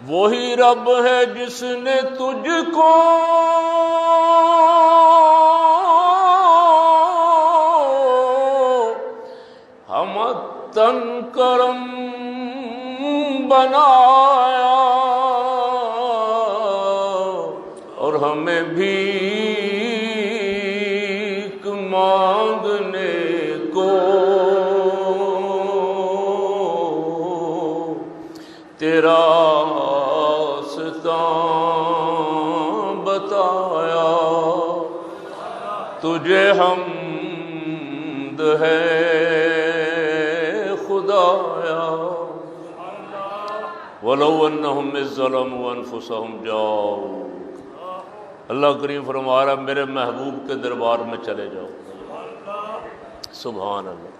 وہی رب ہے جس نے تجھ کو ہمتن کرم بنایا اور ہمیں بھیک مانگنے کو تیرا بتایا، تجھے حمد ہے خدایا۔ وَلَوْ أَنَّهُمْ إِذ ظَّلَمُوا أَنفُسَهُمْ جَاءُوكَ، اللہ کریم فرما رہا میرے محبوب کے دربار میں چلے جاؤ۔ سبحان اللہ۔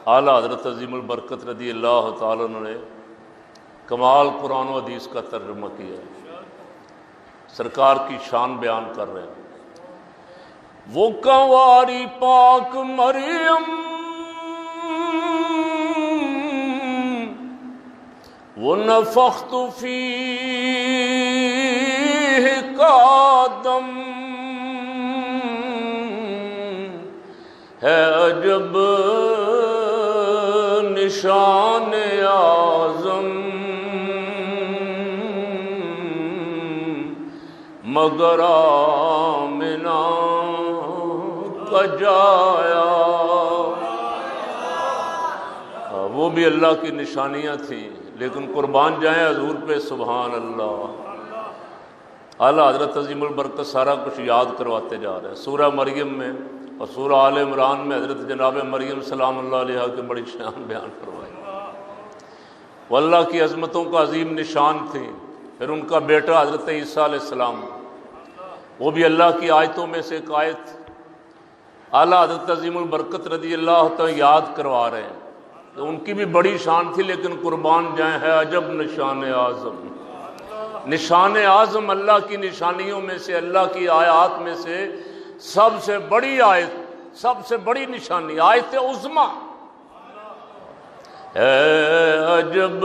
اعلیٰ حضرت عظیم البرکت رضی اللہ تعالیٰ عنہ نے کمال قرآن و حدیث کا ترجمہ کیا، سرکار کی شان بیان کر رہے ہیں۔ وہ کنواری پاک مریم وہ نفخت فیہ کا دم ہے عجب نشان اعظم، مگر آمنہ کا جایا۔ وہ بھی اللہ کی نشانیاں تھیں، لیکن قربان جائیں حضور پہ۔ سبحان اللہ۔ اعلیٰ حضرت عظیم البرکت سارا کچھ یاد کرواتے جا رہے ہیں۔ سورہ مریم میں اور سورہ آل عمران میں حضرت جناب مریم سلام اللہ علیہا کی بڑی شان بیان کروائی، وہ اللہ کی عظمتوں کا عظیم نشان تھی۔ پھر ان کا بیٹا حضرت عیسیٰ علیہ السلام، وہ بھی اللہ کی آیتوں میں سے ایک آیت اعلیٰ حضرت عظیم البرکت رضی اللہ تعالیٰ یاد کروا رہے ہیں۔ تو ان کی بھی بڑی شان تھی، لیکن قربان جائیں ہے عجب نشان اعظم۔ نشان اعظم اللہ کی نشانیوں میں سے، اللہ کی آیات میں سے سب سے بڑی آیت، سب سے بڑی نشانی آیت عظمیٰ ہے عجب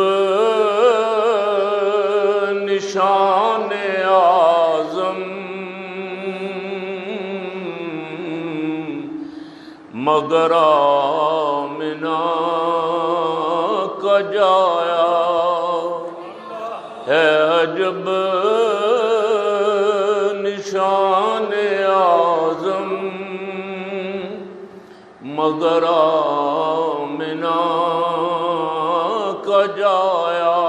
نشان اعظم، مگر آمنہ کا جایا ہے عجب نشان اعظم، مگر آمنہ کا جایا۔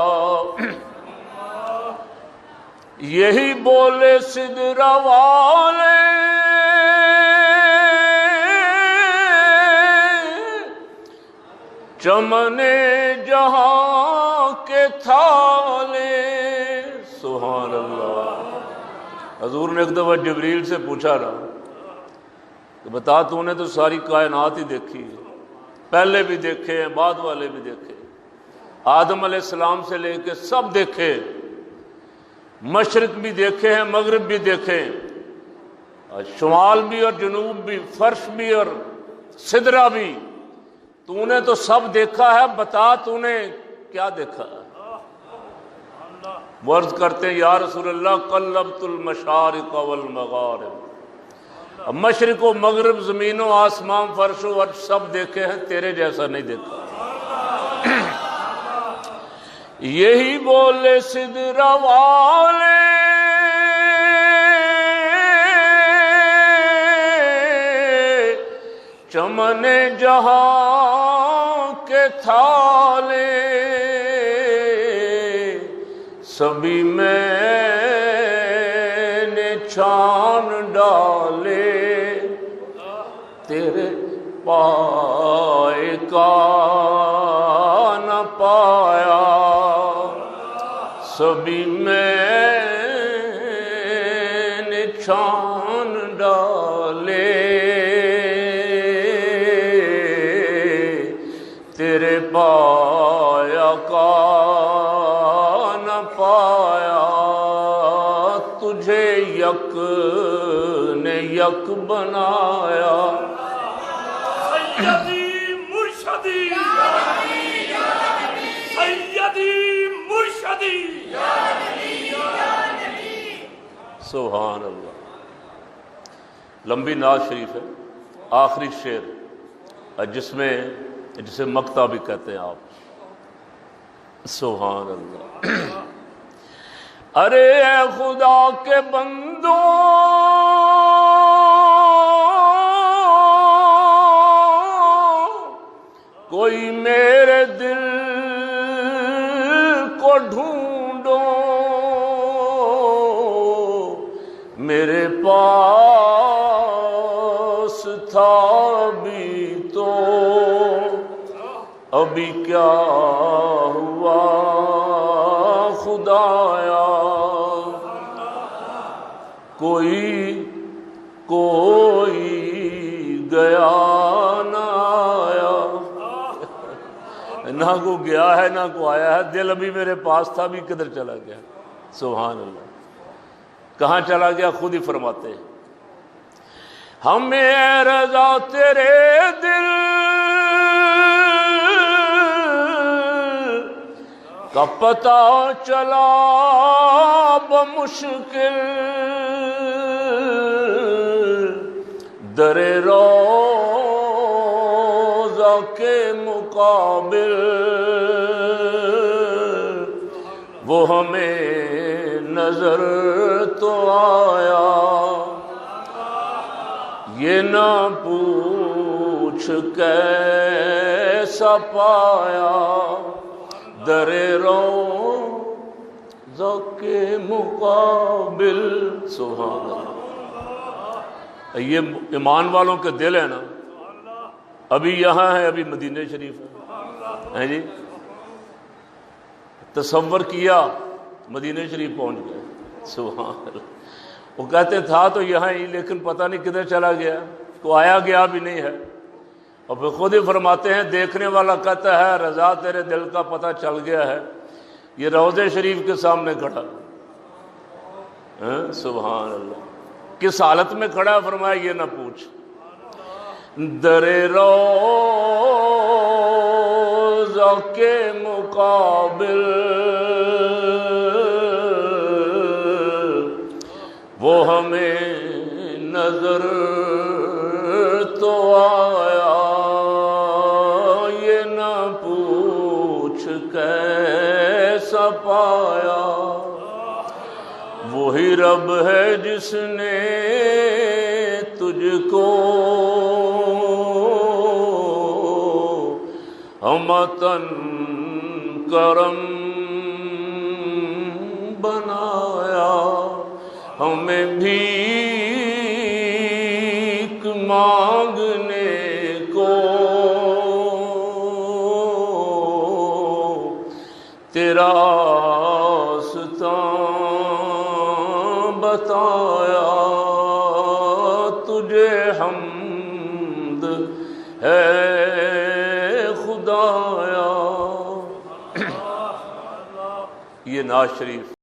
یہی بولے سدرہ والے چمن جہاں کے تھالے۔ سبحان اللہ۔ حضور نے ایک دفعہ جبریل سے پوچھا رہا کہ بتا تو نے تو ساری کائنات ہی دیکھی ہے، پہلے بھی دیکھے ہیں، بعد والے بھی دیکھے، آدم علیہ السلام سے لے کے سب دیکھے، مشرق بھی دیکھے ہیں، مغرب بھی دیکھے، شمال بھی اور جنوب بھی، فرش بھی اور سدرہ بھی، تو نے تو سب دیکھا ہے، بتا تو نے کیا دیکھا ہے؟ وہ عرض کرتے ہیں یا رسول اللہ قلبت المشارق والمغارب، مشرق و مغرب، زمین و آسمان، فرش و عرش سب دیکھے ہیں، تیرے جیسا نہیں دیکھا۔ یہی بولے سدرہ والے چمن جہاں کے تھالے، سبھی میں نے چھان ڈالے، تیرے پائے کا نہ پایا، سبھی میں نے چھان ڈالے، تیرے پایا کا نہ پایا، تجھے یک نے یک بنایا۔ سیدی مرشدی، سیدی مرشدی، سبحان اللہ. لمبی نعت شریف ہے، آخری شعر جسے مقطع بھی کہتے ہیں آپ. سبحان اللہ. ارے اے خدا کے بندوں، کوئی میرے دل کو ڈھونڈو، میرے پاس تھا بھی تو ابھی کیا ہوا خدایا، کوئی گیا نہ آیا. نہ کو گیا ہے نہ کو آیا ہے، دل ابھی میرے پاس تھا بھی کدھر چلا گیا. سبحان اللہ. کہاں چلا گیا خود ہی فرماتے ہیں. ہمیں رضا تیرے دل کا پتہ چلا بمشکل، در روضہ کے مقابل وہ ہمیں نظر تو آیا، یہ نہ پوچھ کیسا پایا، در روضہ کے مقابل. سبحان اللہ. یہ ایمان والوں کے دل ہے نا، ابھی یہاں ہے، ابھی مدینہ شریف ہے جی. تصور کیا مدینہ شریف پہنچ گئے. سبحان اللہ. وہ کہتے تھا تو یہاں ہی، لیکن پتہ نہیں کدھر چلا گیا، کو آیا گیا بھی نہیں ہے. اور پھر خود ہی فرماتے ہیں، دیکھنے والا کہتا ہے رضا تیرے دل کا پتہ چل گیا ہے، یہ روضہ شریف کے سامنے کھڑا. سبحان اللہ. کس حالت میں کھڑا ہے فرمایا یہ نہ پوچھ. در روضہ کے مقابل وہ ہمیں نظر تو آیا، یہ نہ پوچھ کیسا پایا. وہی رب ہے جس نے تجھ کو ہمتن کرم بنایا، ہمیں بھیک مانگنے کو تیرا راستہ بتایا، تجھے حمد ہے خدایا. یہ نعت شریف